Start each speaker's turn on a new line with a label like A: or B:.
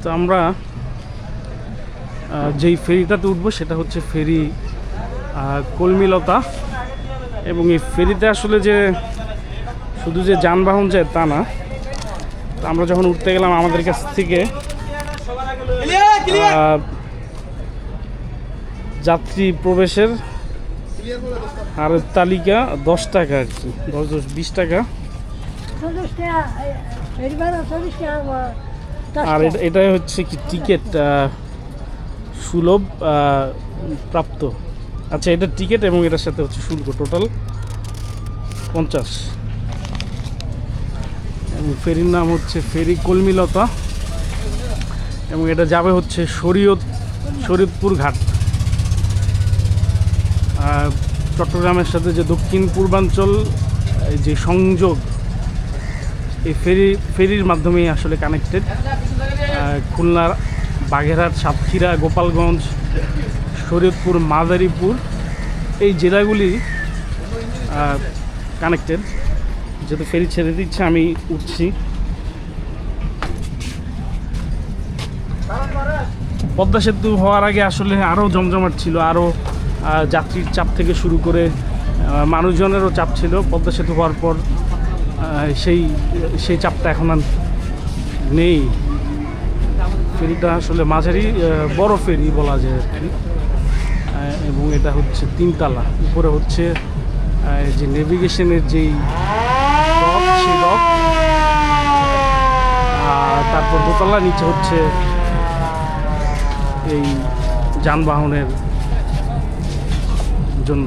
A: তো আমরা যেই ফেরিটাতে উঠবো সেটা হচ্ছে ফেরি কলমিলতা। এবং এই ফেরিতে আসলে যে শুধু যে যানবাহন যায় তা না, তো আমরা যখন উঠতে গেলাম আমাদের কাছ থেকে যাত্রী প্রবেশের হারের তালিকা 10 টাকা আর কি, 10-20 টাকা। আর এটাই হচ্ছে কি টিকিট সুলভ প্রাপ্ত। আচ্ছা, এটা টিকিট এবং এটার সাথে হচ্ছে শুল্ক, টোটাল 50। এবং ফেরির নাম হচ্ছে ফেরি কলমিলতা এবং এটা যাবে হচ্ছে শরীয়তপুর ঘাট। চট্টগ্রামের সাথে যে দক্ষিণ পূর্বাঞ্চল যে সংযোগ, এই ফেরির মাধ্যমেই আসলে কানেক্টেড। খুলনার বাগেরহাট, সাতক্ষীরা, গোপালগঞ্জ, শরীয়তপুর, মাদারীপুর এই জেলাগুলি কানেক্টেড। যেহেতু ফেরি ছেড়ে দিচ্ছে আমি উঠছি। পদ্মা সেতু হওয়ার আগে আসলে আরও জমজমাট ছিল, আরও যাত্রীর চাপ থেকে শুরু করে মানুষজনেরও চাপ ছিল। পদ্মা সেতু হওয়ার পর সেই চাপটা এখন আর নেই। ফেরিটা আসলে মাঝারি বড় ফেরি বলা যায় আর কি। এবং এটা হচ্ছে 3 তলা, উপরে হচ্ছে যে নেভিগেশনের যেই ডক, সেই ডক, তারপর দোতলা, নিচে হচ্ছে এই যানবাহনের জন্য।